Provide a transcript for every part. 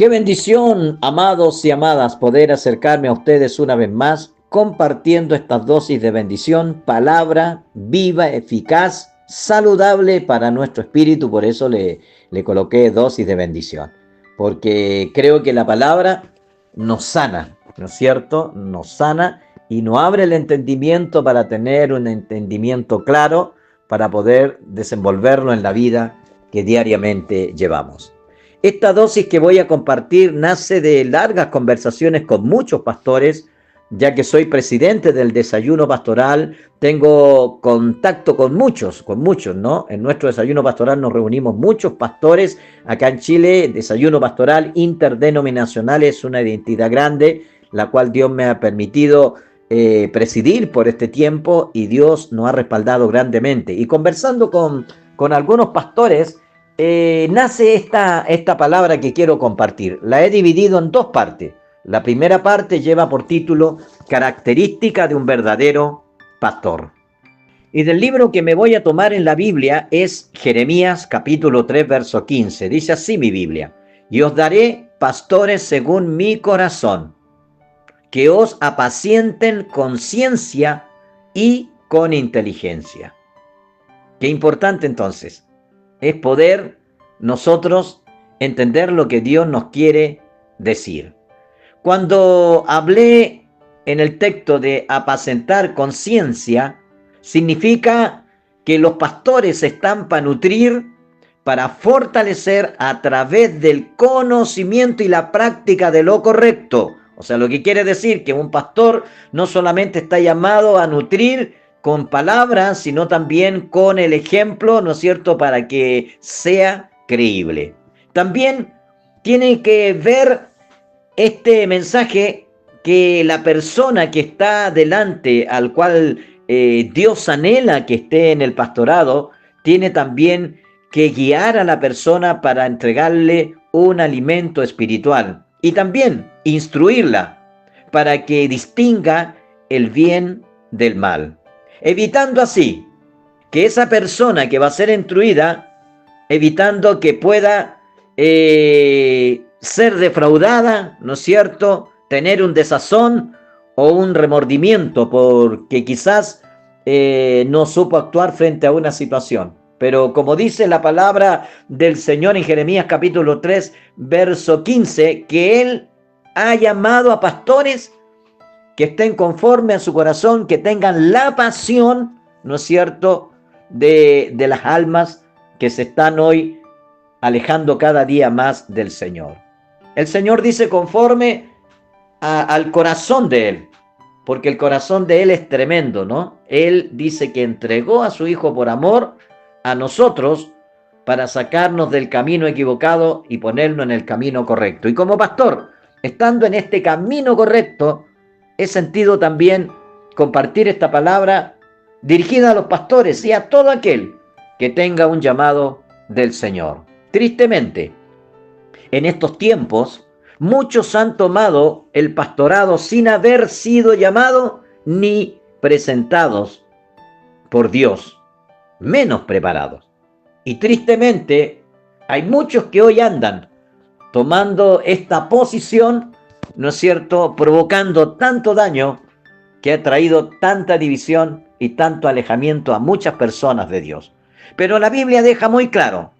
Qué bendición, amados y amadas, poder acercarme a ustedes una vez más, compartiendo estas dosis de bendición, palabra viva, eficaz, saludable para nuestro espíritu. Por eso le coloqué dosis de bendición, porque creo que la palabra nos sana, ¿no es cierto? Nos sana y nos abre el entendimiento para tener un entendimiento claro, para poder desenvolverlo en la vida que diariamente llevamos. Esta dosis que voy a compartir nace de largas conversaciones con muchos pastores, ya que soy presidente del desayuno pastoral, tengo contacto con muchos, ¿no? En nuestro desayuno pastoral nos reunimos muchos pastores. Acá en Chile, desayuno pastoral interdenominacional es una identidad grande, la cual Dios me ha permitido presidir por este tiempo y Dios nos ha respaldado grandemente. Y conversando con algunos pastores, nace esta palabra que quiero compartir. La he dividido en dos partes. La primera parte lleva por título Característica de un verdadero pastor. Y del libro que me voy a tomar en la Biblia es Jeremías capítulo 3 verso 15. Dice así mi Biblia: y os daré pastores según mi corazón, que os apacienten con ciencia y con inteligencia. Qué importante entonces es poder nosotros entender lo que Dios nos quiere decir. Cuando hablé en el texto de apacentar con ciencia, significa que los pastores están para nutrir, para fortalecer a través del conocimiento y la práctica de lo correcto. O sea, lo que quiere decir que un pastor no solamente está llamado a nutrir con palabras, sino también con el ejemplo, ¿no es cierto?, para que sea creíble. También tiene que ver este mensaje que la persona que está delante, al cual Dios anhela que esté en el pastorado, tiene también que guiar a la persona para entregarle un alimento espiritual y también instruirla para que distinga el bien del mal, evitando así que esa persona que va a ser instruida, evitando que pueda ser defraudada, ¿no es cierto?, tener un desazón o un remordimiento porque quizás no supo actuar frente a una situación. Pero como dice la palabra del Señor en Jeremías capítulo 3, verso 15, que Él ha llamado a pastores que estén conforme a su corazón, que tengan la pasión, ¿no es cierto?, de las almas que se están hoy alejando cada día más del Señor. El Señor dice conforme al corazón de Él, porque el corazón de Él es tremendo, ¿no? Él dice que entregó a su Hijo por amor a nosotros para sacarnos del camino equivocado y ponernos en el camino correcto. Y como pastor, estando en este camino correcto, he sentido también compartir esta palabra dirigida a los pastores y a todo aquel que tenga un llamado del Señor. Tristemente, en estos tiempos, muchos han tomado el pastorado sin haber sido llamados ni presentados por Dios, menos preparados. Y tristemente, hay muchos que hoy andan tomando esta posición, ¿no es cierto?, provocando tanto daño que ha traído tanta división y tanto alejamiento a muchas personas de Dios. Pero la Biblia deja muy claro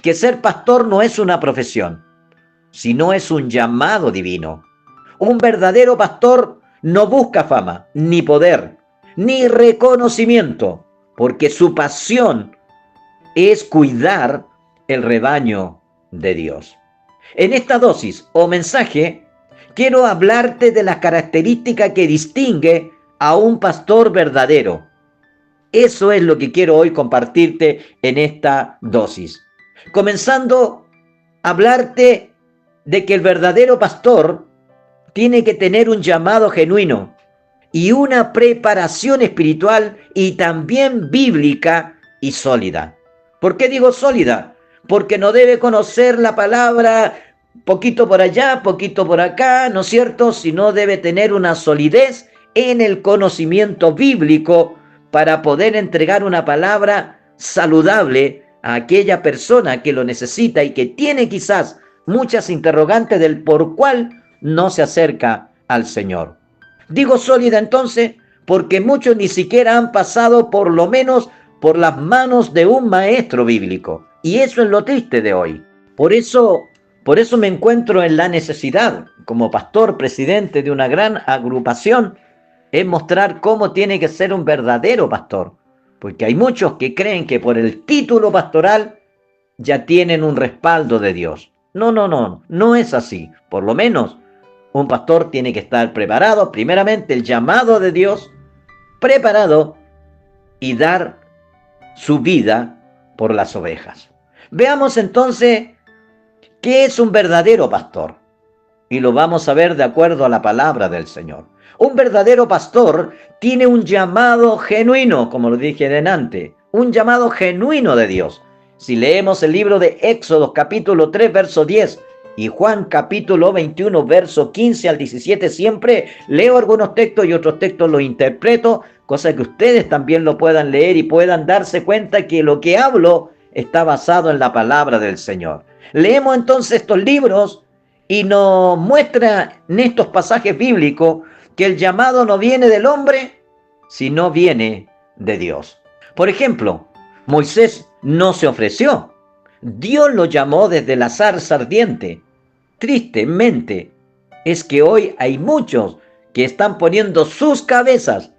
que ser pastor no es una profesión, sino es un llamado divino. Un verdadero pastor no busca fama, ni poder, ni reconocimiento, porque su pasión es cuidar el rebaño de Dios. En esta dosis o mensaje, quiero hablarte de las características que distingue a un pastor verdadero. Eso es lo que quiero hoy compartirte en esta dosis. Comenzando a hablarte de que el verdadero pastor tiene que tener un llamado genuino y una preparación espiritual y también bíblica y sólida. ¿Por qué digo sólida? Porque no debe conocer la palabra poquito por allá, poquito por acá, ¿no es cierto? Sino debe tener una solidez en el conocimiento bíblico para poder entregar una palabra saludable a aquella persona que lo necesita y que tiene quizás muchas interrogantes del por cuál no se acerca al Señor. Digo sólida entonces porque muchos ni siquiera han pasado por lo menos por las manos de un maestro bíblico. Y eso es lo triste de hoy. Por eso me encuentro en la necesidad, como pastor presidente de una gran agrupación, es mostrar cómo tiene que ser un verdadero pastor. Porque hay muchos que creen que por el título pastoral ya tienen un respaldo de Dios. No es así. Por lo menos un pastor tiene que estar preparado, primeramente el llamado de Dios, preparado y dar su vida por las ovejas. Veamos entonces qué es un verdadero pastor. Y lo vamos a ver de acuerdo a la palabra del Señor. Un verdadero pastor tiene un llamado genuino, como lo dije delante, un llamado genuino de Dios. Si leemos el libro de Éxodo capítulo 3, verso 10 y Juan capítulo 21, verso 15 al 17, siempre leo algunos textos y otros textos los interpreto, cosa que ustedes también lo puedan leer y puedan darse cuenta que lo que hablo está basado en la palabra del Señor. Leemos entonces estos libros y nos muestra en estos pasajes bíblicos que el llamado no viene del hombre, sino viene de Dios. Por ejemplo, Moisés no se ofreció. Dios lo llamó desde la zarza ardiente. Tristemente, es que hoy hay muchos que están poniendo sus cabezas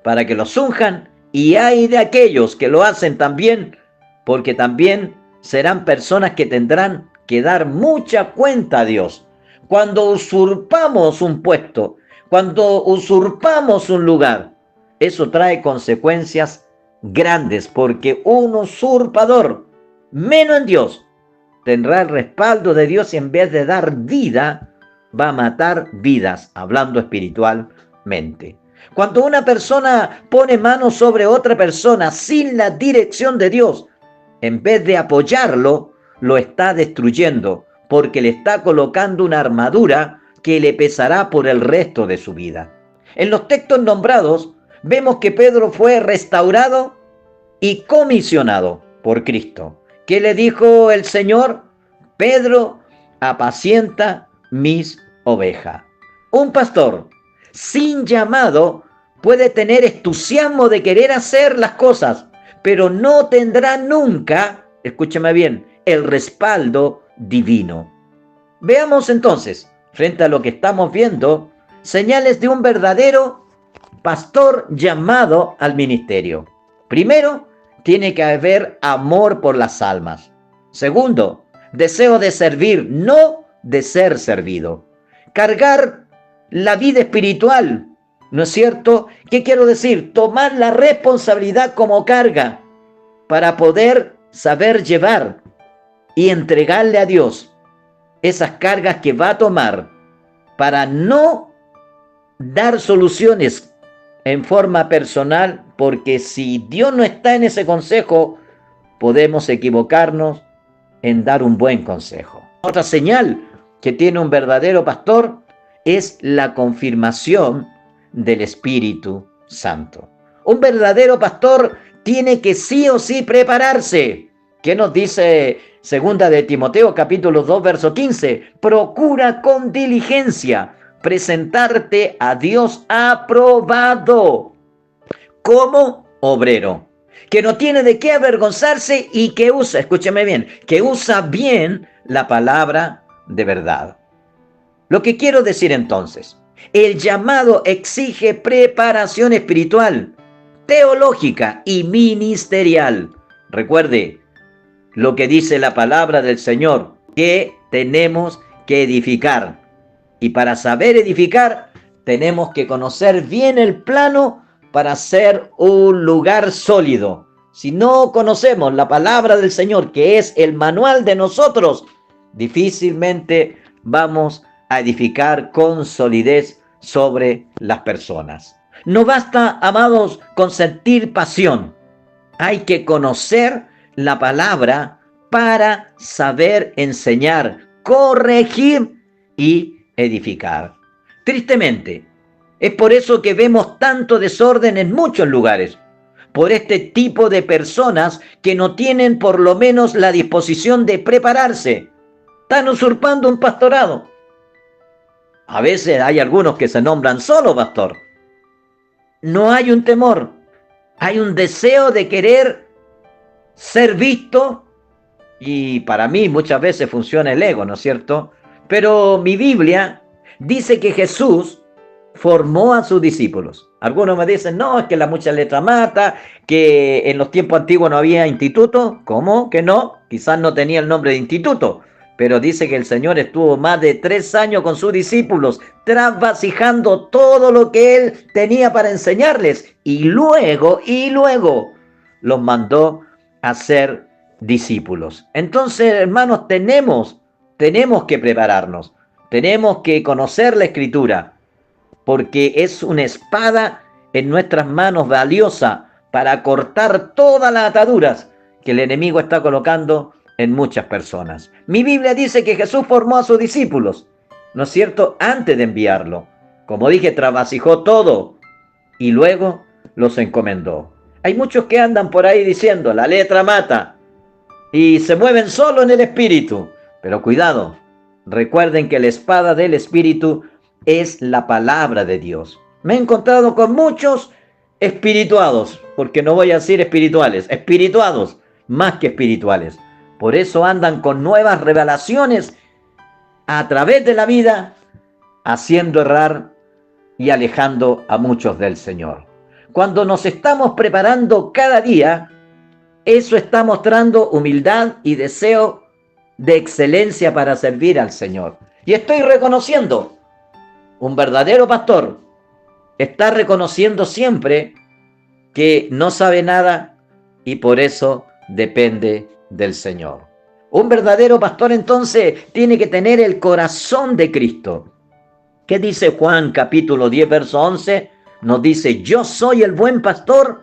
para que los unjan, y hay de aquellos que lo hacen también, porque también serán personas que tendrán que dar mucha cuenta a Dios. Cuando usurpamos un puesto, cuando usurpamos un lugar, eso trae consecuencias grandes, porque un usurpador, menos en Dios, tendrá el respaldo de Dios y en vez de dar vida, va a matar vidas, hablando espiritualmente. Cuando una persona pone manos sobre otra persona sin la dirección de Dios, en vez de apoyarlo, lo está destruyendo, porque le está colocando una armadura que le pesará por el resto de su vida. En los textos nombrados, vemos que Pedro fue restaurado y comisionado por Cristo. ¿Qué le dijo el Señor? Pedro, apacienta mis ovejas. Un pastor sin llamado puede tener entusiasmo de querer hacer las cosas, pero no tendrá nunca, escúcheme bien, el respaldo divino. Veamos entonces, frente a lo que estamos viendo, señales de un verdadero pastor llamado al ministerio. Primero, tiene que haber amor por las almas. Segundo, deseo de servir, no de ser servido. Cargar la vida espiritual, ¿no es cierto? ¿Qué quiero decir? Tomar la responsabilidad como carga para poder saber llevar y entregarle a Dios esas cargas que va a tomar para no dar soluciones en forma personal, porque si Dios no está en ese consejo, podemos equivocarnos en dar un buen consejo. Otra señal que tiene un verdadero pastor es la confirmación del Espíritu Santo. Un verdadero pastor tiene que sí o sí prepararse. ¿Qué nos dice segunda de Timoteo capítulo 2 verso 15? Procura con diligencia presentarte a Dios aprobado como obrero, que no tiene de qué avergonzarse y que usa, escúcheme bien, que usa bien la palabra de verdad. Lo que quiero decir entonces, el llamado exige preparación espiritual, teológica y ministerial. Recuerde lo que dice la palabra del Señor, que tenemos que edificar. Y para saber edificar, tenemos que conocer bien el plano para ser un lugar sólido. Si no conocemos la palabra del Señor, que es el manual de nosotros, difícilmente vamos a edificar con solidez sobre las personas. No basta, amados, con sentir pasión. Hay que conocer la palabra para saber enseñar, corregir y edificar. Tristemente, es por eso que vemos tanto desorden en muchos lugares, por este tipo de personas que no tienen por lo menos la disposición de prepararse. Están usurpando un pastorado. A veces hay algunos que se nombran solo pastor. No hay un temor, hay un deseo de querer ser visto, y para mí muchas veces funciona el ego, ¿no es cierto? Pero mi Biblia dice que Jesús formó a sus discípulos. Algunos me dicen, no, es que la mucha letra mata, que en los tiempos antiguos no había instituto. ¿Cómo que no? Quizás no tenía el nombre de instituto, pero dice que el Señor estuvo más de 3 años con sus discípulos, trasvasijando todo lo que Él tenía para enseñarles, y luego los mandó a ser discípulos. Entonces, hermanos, tenemos que prepararnos, tenemos que conocer la Escritura, porque es una espada en nuestras manos valiosa para cortar todas las ataduras que el enemigo está colocando en muchas personas. Mi Biblia dice que Jesús formó a sus discípulos, ¿no es cierto?, antes de enviarlo. Como dije, trasvasijó todo y luego los encomendó. Hay muchos que andan por ahí diciendo, la letra mata, y se mueven solo en el Espíritu. Pero cuidado, recuerden que la espada del Espíritu es la palabra de Dios. Me he encontrado con muchos espirituados, porque no voy a decir espirituales, espirituados más que espirituales. Por eso andan con nuevas revelaciones a través de la vida, haciendo errar y alejando a muchos del Señor. Cuando nos estamos preparando cada día, eso está mostrando humildad y deseo de excelencia para servir al Señor. Y estoy reconociendo, un verdadero pastor está reconociendo siempre que no sabe nada y por eso depende del Señor. Un verdadero pastor entonces tiene que tener el corazón de Cristo. ¿Qué dice Juan capítulo 10 verso 11? Nos dice, yo soy el buen pastor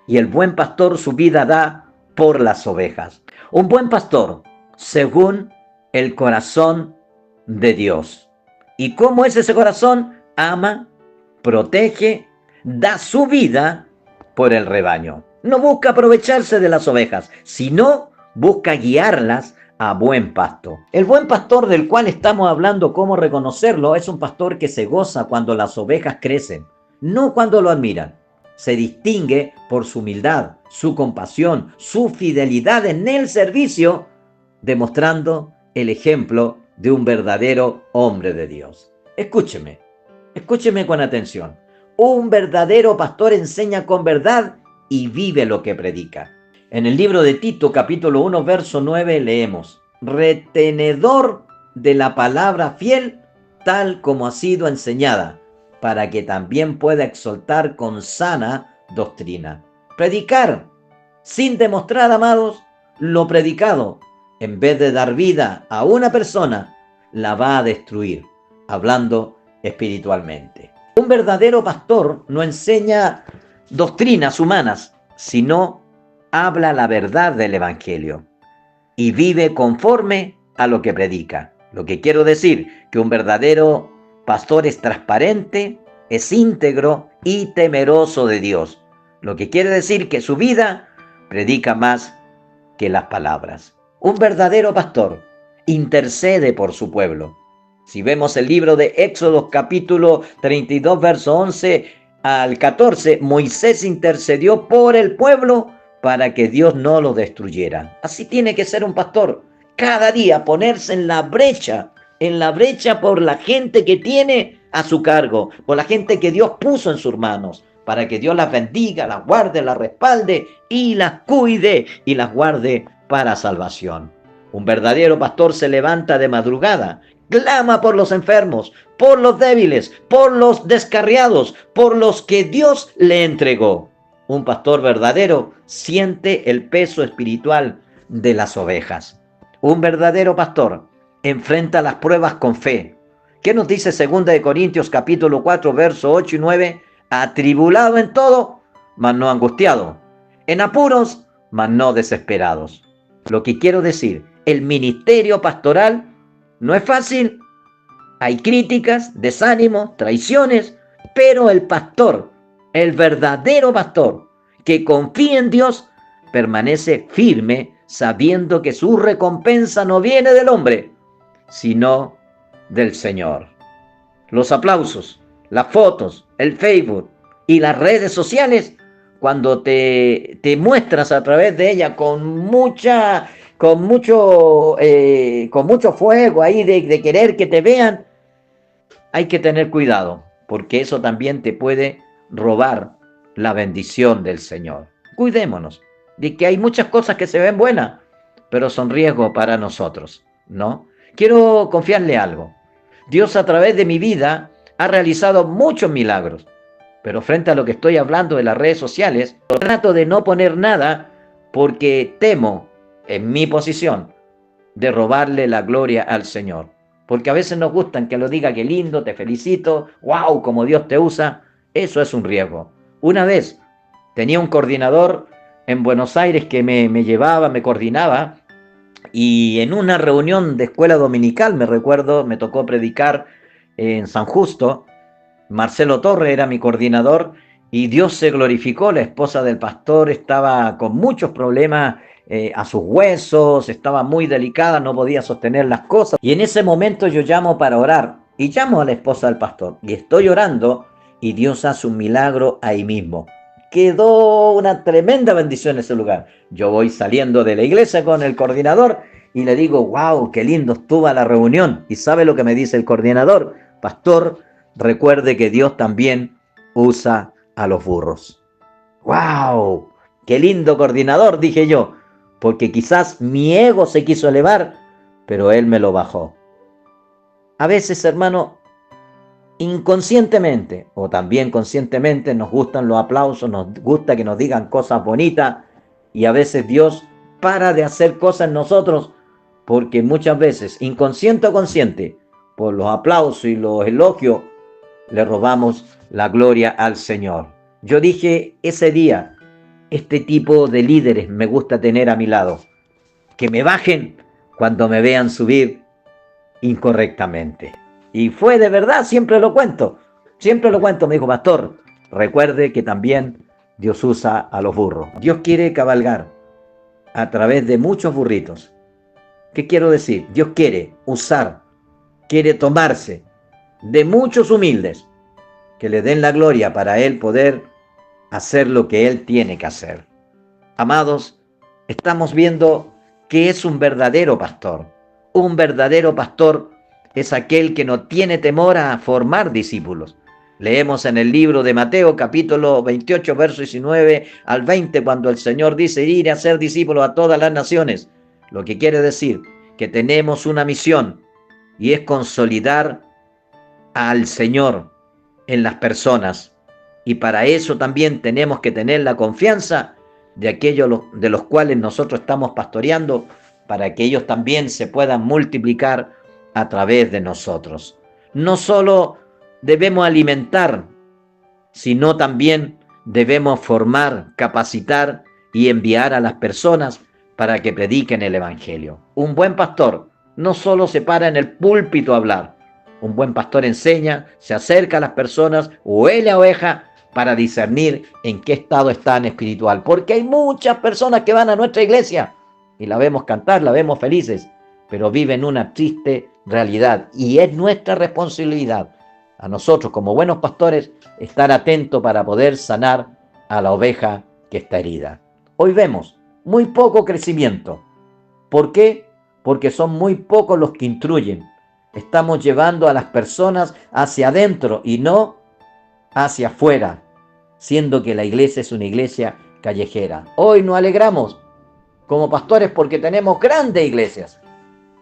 y el buen pastor su vida da por las ovejas. Un buen pastor según el corazón de Dios. ¿Y cómo es ese corazón? Ama, protege, da su vida por el rebaño. No busca aprovecharse de las ovejas, sino busca guiarlas a buen pasto. El buen pastor del cual estamos hablando, cómo reconocerlo, es un pastor que se goza cuando las ovejas crecen, no cuando lo admiran. Se distingue por su humildad, su compasión, su fidelidad en el servicio, demostrando el ejemplo de un verdadero hombre de Dios. Escúcheme con atención. Un verdadero pastor enseña con verdad y vive lo que predica. En el libro de Tito, capítulo 1, verso 9, leemos, retenedor de la palabra fiel, tal como ha sido enseñada, para que también pueda exhortar con sana doctrina. Predicar sin demostrar, amados, lo predicado, en vez de dar vida a una persona, la va a destruir, hablando espiritualmente. Un verdadero pastor no enseña doctrinas humanas, sino habla la verdad del Evangelio y vive conforme a lo que predica. Lo que quiero decir, que un verdadero pastor es transparente, es íntegro y temeroso de Dios. Lo que quiere decir que su vida predica más que las palabras. Un verdadero pastor intercede por su pueblo. Si vemos el libro de Éxodo capítulo 32, verso 11 al 14, Moisés intercedió por el pueblo para que Dios no lo destruyera. Así tiene que ser un pastor. Cada día ponerse en la brecha por la gente que tiene a su cargo, por la gente que Dios puso en sus manos, para que Dios las bendiga, las guarde, las respalde y las cuide y las guarde para salvación. Un verdadero pastor se levanta de madrugada, clama por los enfermos, por los débiles, por los descarriados, por los que Dios le entregó. Un pastor verdadero siente el peso espiritual de las ovejas. Un verdadero pastor enfrenta las pruebas con fe. ¿Qué nos dice 2 Corintios capítulo 4, verso 8 y 9? Atribulado en todo, mas no angustiado. En apuros, mas no desesperados. Lo que quiero decir, el ministerio pastoral no es fácil. Hay críticas, desánimos, traiciones, pero el pastor, el verdadero pastor que confía en Dios, permanece firme sabiendo que su recompensa no viene del hombre, sino del Señor. Los aplausos, las fotos, el Facebook y las redes sociales, cuando te muestras a través de ella con mucho fuego ahí de querer que te vean, hay que tener cuidado, porque eso también te puede robar la bendición del Señor. Cuidémonos de que hay muchas cosas que se ven buenas, pero son riesgos para nosotros, ¿no? Quiero confiarle algo. Dios a través de mi vida ha realizado muchos milagros, pero frente a lo que estoy hablando de las redes sociales, trato de no poner nada porque temo, en mi posición, de robarle la gloria al Señor. Porque a veces nos gustan que lo diga, qué lindo, te felicito, wow, como Dios te usa. Eso es un riesgo. Una vez tenía un coordinador en Buenos Aires que me llevaba, me coordinaba, y en una reunión de escuela dominical, me recuerdo, me tocó predicar en San Justo. Marcelo Torre era mi coordinador y Dios se glorificó. La esposa del pastor estaba con muchos problemas a sus huesos, estaba muy delicada, no podía sostener las cosas. Y en ese momento yo llamo para orar y llamo a la esposa del pastor y estoy orando y Dios hace un milagro ahí mismo. Quedó una tremenda bendición en ese lugar. Yo voy saliendo de la iglesia con el coordinador y le digo, wow, qué lindo estuvo la reunión. ¿Y sabe lo que me dice el coordinador? Pastor, recuerde que Dios también usa a los burros. ¡Wow! ¡Qué lindo coordinador!, dije yo, porque quizás mi ego se quiso elevar, pero él me lo bajó. A veces, hermano, inconscientemente o también conscientemente nos gustan los aplausos, nos gusta que nos digan cosas bonitas y a veces Dios para de hacer cosas en nosotros porque muchas veces, inconsciente o consciente, por los aplausos y los elogios, le robamos la gloria al Señor. Yo dije ese día, este tipo de líderes me gusta tener a mi lado, que me bajen cuando me vean subir incorrectamente. Y fue de verdad, siempre lo cuento, me dijo, pastor, recuerde que también Dios usa a los burros. Dios quiere cabalgar a través de muchos burritos. ¿Qué quiero decir? Dios quiere usar, quiere tomarse de muchos humildes que le den la gloria para Él poder hacer lo que Él tiene que hacer. Amados, estamos viendo que es un verdadero pastor. Un verdadero pastor es aquel que no tiene temor a formar discípulos. Leemos en el libro de Mateo, capítulo 28, verso 19 al 20, cuando el Señor dice, ir a hacer discípulos a todas las naciones. Lo que quiere decir que tenemos una misión y es consolidar al Señor en las personas. Y para eso también tenemos que tener la confianza de aquellos de los cuales nosotros estamos pastoreando, para que ellos también se puedan multiplicar a través de nosotros. No solo debemos alimentar, sino también debemos formar, capacitar y enviar a las personas para que prediquen el Evangelio. Un buen pastor no solo se para en el púlpito a hablar. Un buen pastor enseña, se acerca a las personas, huele a oveja para discernir en qué estado están espiritual. Porque hay muchas personas que van a nuestra iglesia y la vemos cantar, la vemos felices, pero viven una triste realidad. Y es nuestra responsabilidad, a nosotros como buenos pastores, estar atentos para poder sanar a la oveja que está herida. Hoy vemos muy poco crecimiento. ¿Por qué? Porque son muy pocos los que instruyen. Estamos llevando a las personas hacia adentro y no hacia afuera, siendo que la iglesia es una iglesia callejera. Hoy nos alegramos como pastores porque tenemos grandes iglesias,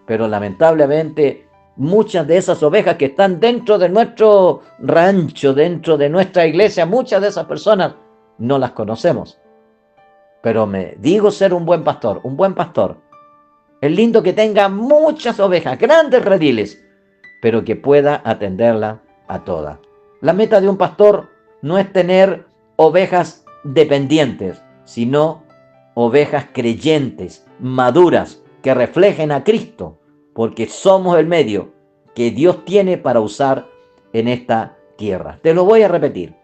pero lamentablemente muchas de esas ovejas que están dentro de nuestro rancho, dentro de nuestra iglesia, muchas de esas personas no las conocemos. Pero me digo ser un buen pastor, un buen pastor. Es lindo que tenga muchas ovejas, grandes rediles, pero que pueda atenderlas a todas. La meta de un pastor no es tener ovejas dependientes, sino ovejas creyentes, maduras, que reflejen a Cristo, porque somos el medio que Dios tiene para usar en esta tierra. Te lo voy a repetir.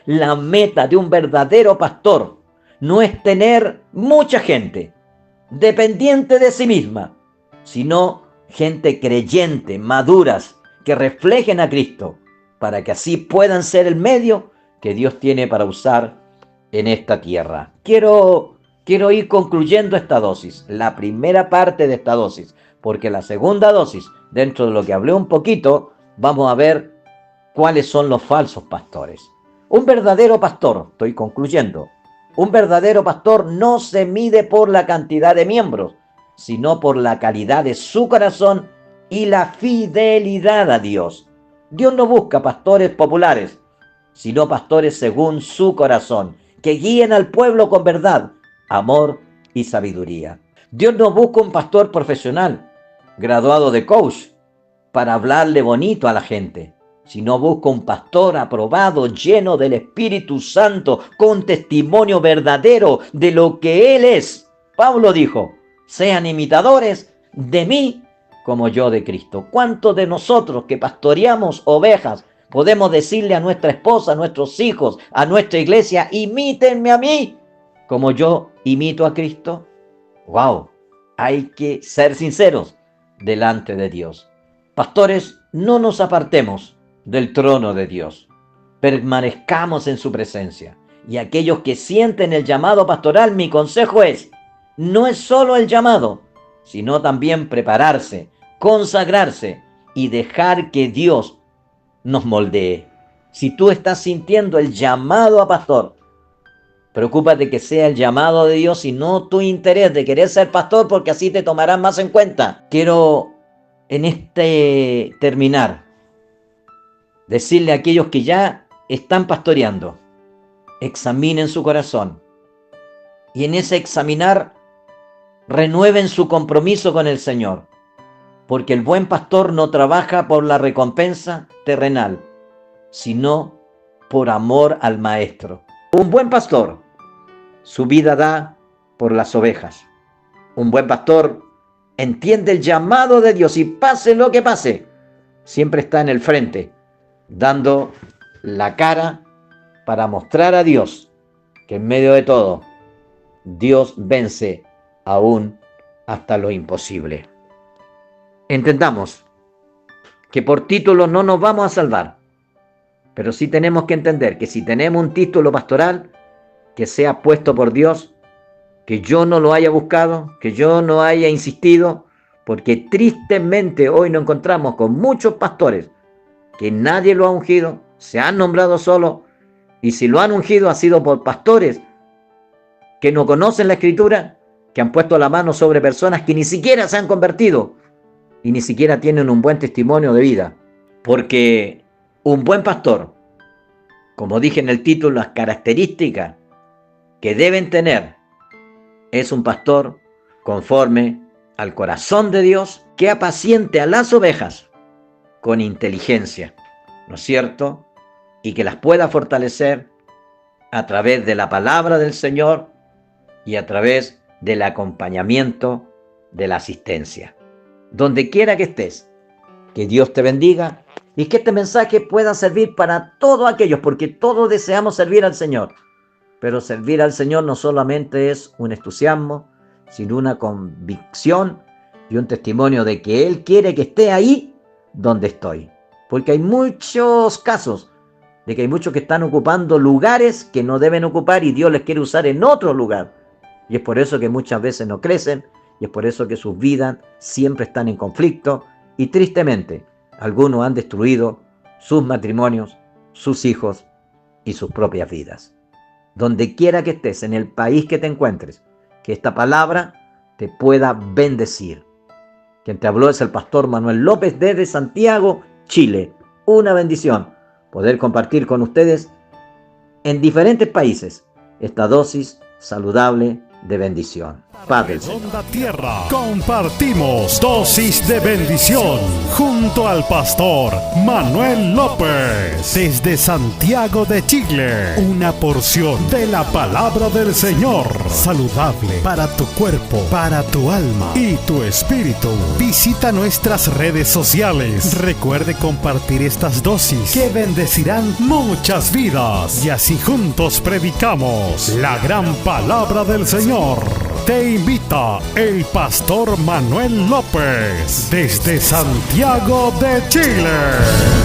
La meta de un verdadero pastor no es tener mucha gente dependiente de sí misma, sino gente creyente, maduras, que reflejen a Cristo, para que así puedan ser el medio que Dios tiene para usar en esta tierra. Quiero ir concluyendo esta dosis, la primera parte de esta dosis, porque la segunda dosis, dentro de lo que hablé un poquito, vamos a ver cuáles son los falsos pastores. Un verdadero pastor, estoy concluyendo, un verdadero pastor no se mide por la cantidad de miembros, sino por la calidad de su corazón y la fidelidad a Dios. Dios no busca pastores populares, sino pastores según su corazón, que guíen al pueblo con verdad, amor y sabiduría. Dios no busca un pastor profesional, graduado de coach, para hablarle bonito a la gente, sino busca un pastor aprobado, lleno del Espíritu Santo, con testimonio verdadero de lo que Él es. Pablo dijo: sean imitadores de mí como yo de Cristo. ¿Cuántos de nosotros que pastoreamos ovejas podemos decirle a nuestra esposa, a nuestros hijos, a nuestra iglesia: imítenme a mí como yo imito a Cristo? ¡Wow! Hay que ser sinceros delante de Dios. Pastores, no nos apartemos del trono de Dios. Permanezcamos en su presencia. Y aquellos que sienten el llamado pastoral, mi consejo es: no es solo el llamado, sino también prepararse, consagrarse y dejar que Dios nos moldee. Si tú estás sintiendo el llamado a pastor, preocúpate que sea el llamado de Dios y no tu interés de querer ser pastor, porque así te tomarán más en cuenta. Quiero en terminar decirle a aquellos que ya están pastoreando: examinen su corazón y en ese examinar renueven su compromiso con el Señor, porque el buen pastor no trabaja por la recompensa terrenal, sino por amor al maestro. Un buen pastor su vida da por las ovejas. Un buen pastor entiende el llamado de Dios y pase lo que pase, siempre está en el frente, dando la cara para mostrar a Dios que en medio de todo, Dios vence aún hasta lo imposible. Entendamos que por título no nos vamos a salvar, pero sí tenemos que entender que si tenemos un título pastoral, que sea puesto por Dios, que yo no lo haya buscado, que yo no haya insistido, porque tristemente hoy nos encontramos con muchos pastores que nadie lo ha ungido, se han nombrado solo, y si lo han ungido ha sido por pastores que no conocen la Escritura, que han puesto la mano sobre personas que ni siquiera se han convertido y ni siquiera tienen un buen testimonio de vida. Porque un buen pastor, como dije en el título, las características que deben tener, es un pastor conforme al corazón de Dios, que apaciente a las ovejas con inteligencia, ¿no es cierto? Y que las pueda fortalecer a través de la palabra del Señor y a través del acompañamiento de la asistencia. Donde quiera que estés, que Dios te bendiga y que este mensaje pueda servir para todos aquellos, porque todos deseamos servir al Señor. Pero servir al Señor no solamente es un entusiasmo, sino una convicción y un testimonio de que Él quiere que esté ahí donde estoy. Porque hay muchos casos de que hay muchos que están ocupando lugares que no deben ocupar y Dios les quiere usar en otro lugar. Y es por eso que muchas veces no crecen y es por eso que sus vidas siempre están en conflicto y tristemente algunos han destruido sus matrimonios, sus hijos y sus propias vidas. Donde quiera que estés, en el país que te encuentres, que esta palabra te pueda bendecir. Quien te habló es el pastor Manuel López desde Santiago, Chile. Una bendición poder compartir con ustedes en diferentes países esta dosis saludable de bendición. Paz del Señor. Redonda Tierra. Compartimos dosis de bendición junto al pastor Manuel López desde Santiago de Chile. Una porción de la palabra del Señor, saludable para tu cuerpo, para tu alma y tu espíritu. Visita nuestras redes sociales. Recuerde compartir estas dosis que bendecirán muchas vidas y así juntos predicamos la gran palabra del Señor. te invita el pastor Manuel López desde Santiago de Chile.